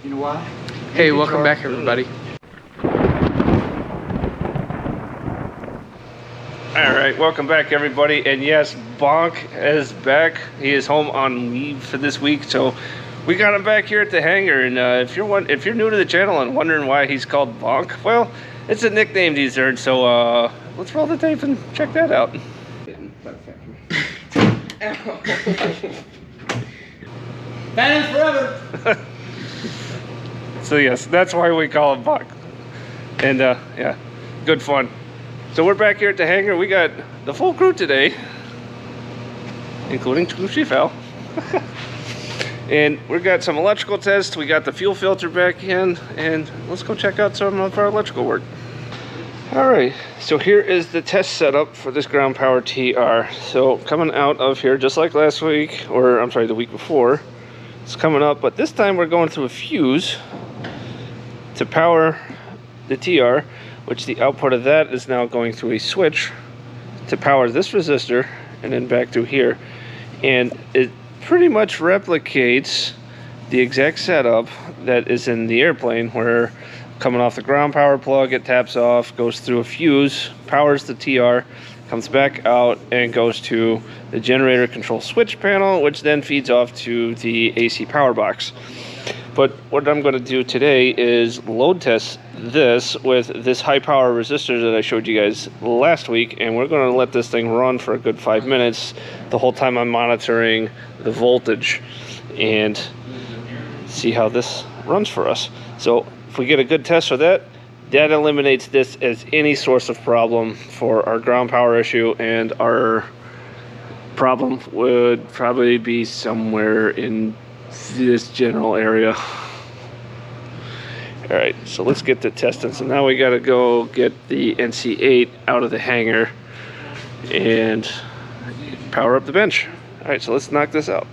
You know why? Hey, welcome back, everybody. Alright, welcome back, everybody. And yes, Bonk is back. He is home on leave for this week, so we got him back here at the hangar. And if you're new to the channel and wondering why he's called Bonk, well, it's a nickname he's earned, so let's roll the tape and check that out. Phantom forever! So yes, that's why we call him Bonk. And yeah, good fun. So we're back here at the hangar. We got the full crew today, including Chief Al. And we got some electrical tests. We got the fuel filter back in, and let's go check out some of our electrical work. All right, so here is the test setup for this ground power TR. So coming out of here, just like last week, or I'm sorry, the week before, it's coming up, but this time we're going through a fuse to power the TR, which the output of that is now going through a switch to power this resistor and then back through here. And it pretty much replicates the exact setup that is in the airplane, where coming off the ground power plug, it taps off, goes through a fuse, powers the TR, comes back out and goes to the generator control switch panel, which then feeds off to the AC power box. But what I'm going to do today is load test this with this high power resistor that I showed you guys last week, and we're going to let this thing run for a good 5 minutes the whole time I'm monitoring the voltage and see how this runs for us. So if we get a good test for that, that eliminates this as any source of problem for our ground power issue, and our problem would probably be somewhere in this general area. All right, so let's get the testing. So now we got to go get the NC8 out of the hangar and power up the bench. All right, so let's knock this out.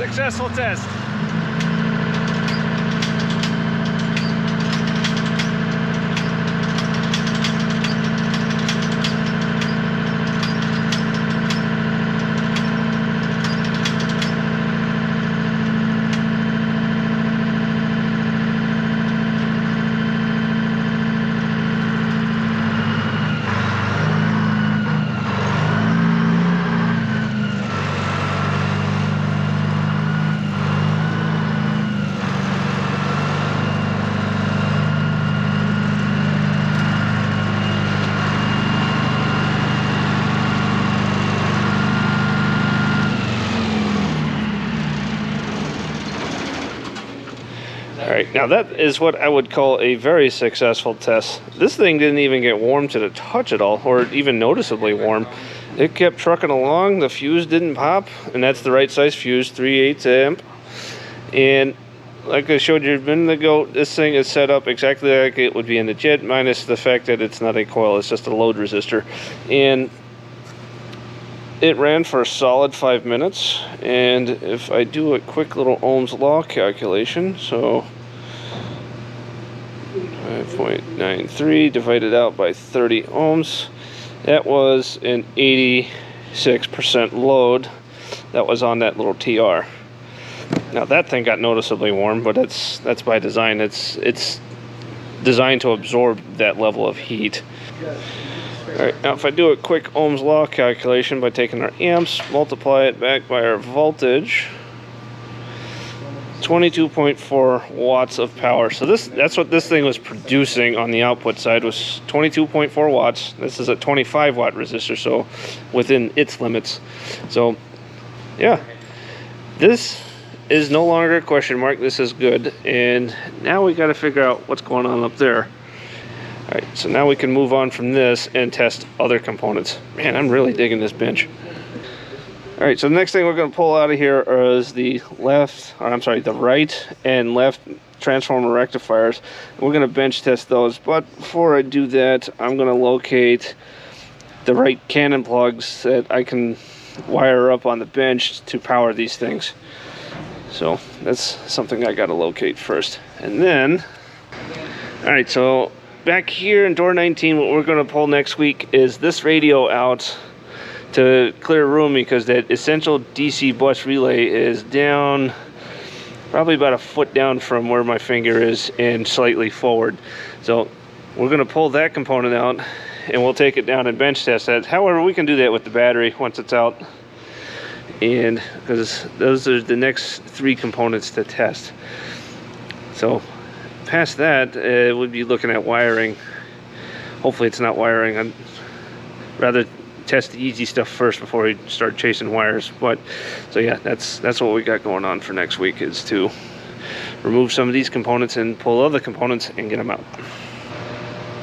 Successful test. Alright, now that is what I would call a very successful test. This thing didn't even get warm to the touch at all, or even noticeably warm. It kept trucking along, the fuse didn't pop, and that's the right size fuse, 3/8 amp. And like I showed you a minute ago, this thing is set up exactly like it would be in the jet, minus the fact that it's not a coil, it's just a load resistor. And it ran for a solid 5 minutes, and if I do a quick little Ohm's law calculation, so 5.93 divided out by 30 ohms, that was an 86% load that was on that little TR. Now that thing got noticeably warm, but that's by design. It's designed to absorb that level of heat. Alright, now if I do a quick Ohm's law calculation by taking our amps, multiply it back by our voltage, 22.4 watts of power. So that's what this thing was producing on the output side, was 22.4 watts. This is a 25 watt resistor, so within its limits. So yeah, this is no longer a question mark. This is good. And now we got to figure out what's going on up there. Alright, so now we can move on from this and test other components. Man, I'm really digging this bench. Alright, so the next thing we're going to pull out of here is the right and left transformer rectifiers. We're going to bench test those, but before I do that, I'm going to locate the right cannon plugs that I can wire up on the bench to power these things. So that's something I got to locate first. And then, alright, so back here in door 19, what we're going to pull next week is this radio out to clear room, because that essential DC bus relay is down probably about a foot down from where my finger is and slightly forward. So we're going to pull that component out and we'll take it down and bench test that. However, we can do that with the battery once it's out, and because those are the next 3 components to test. So past that, we'd be looking at wiring. Hopefully it's not wiring. I'd rather test the easy stuff first before we start chasing wires. But so yeah, that's what we got going on for next week, is to remove some of these components and pull other components and get them out.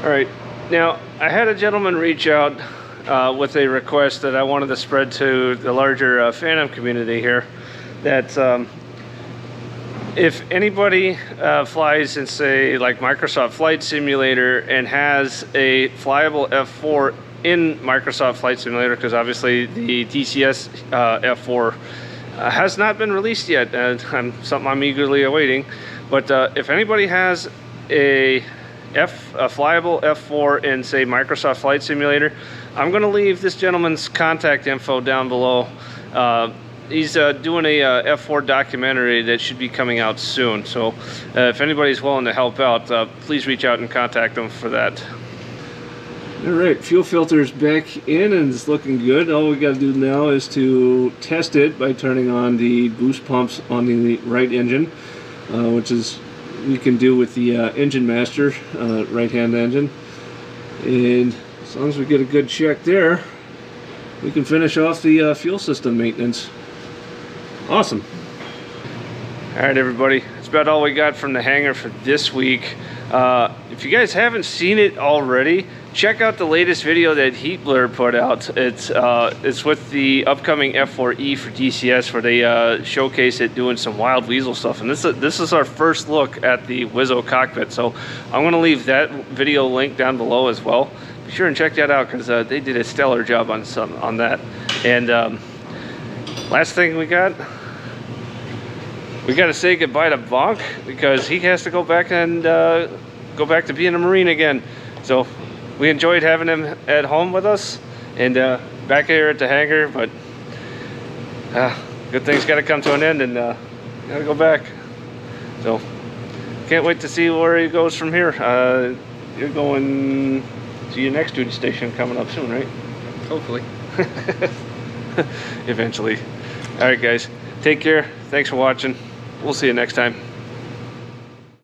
All right, now I had a gentleman reach out with a request that I wanted to spread to the larger Phantom community here, that if anybody flies in, say, like Microsoft Flight Simulator and has a flyable F-4 in Microsoft Flight Simulator, because obviously the DCS F-4 has not been released yet, and something I'm eagerly awaiting. But if anybody has a flyable F-4 in, say, Microsoft Flight Simulator, I'm going to leave this gentleman's contact info down below. He's doing a F-4 documentary that should be coming out soon. So if anybody's willing to help out, please reach out and contact him for that. Alright, fuel filter's back in and it's looking good. All we got to do now is to test it by turning on the boost pumps on the right engine, which is we can do with the Engine Master right-hand engine. And as long as we get a good check there, we can finish off the fuel system maintenance. Awesome. Alright everybody, that's about all we got from the hangar for this week. If you guys haven't seen it already, check out the latest video that Heatblur put out. It's with the upcoming F4E for DCS, where they showcase it doing some wild weasel stuff. And this is our first look at the Wizzo cockpit. So I'm going to leave that video link down below as well. Be sure and check that out, because they did a stellar job on that. And last thing we got, we got to say goodbye to Bonk because he has to go back and go back to being a Marine again. So we enjoyed having him at home with us and back here at the hangar, but good things got to come to an end and got to go back. So can't wait to see where he goes from here. You're going to your next duty station coming up soon, right? Hopefully. Eventually. All right, guys. Take care. Thanks for watching. We'll see you next time.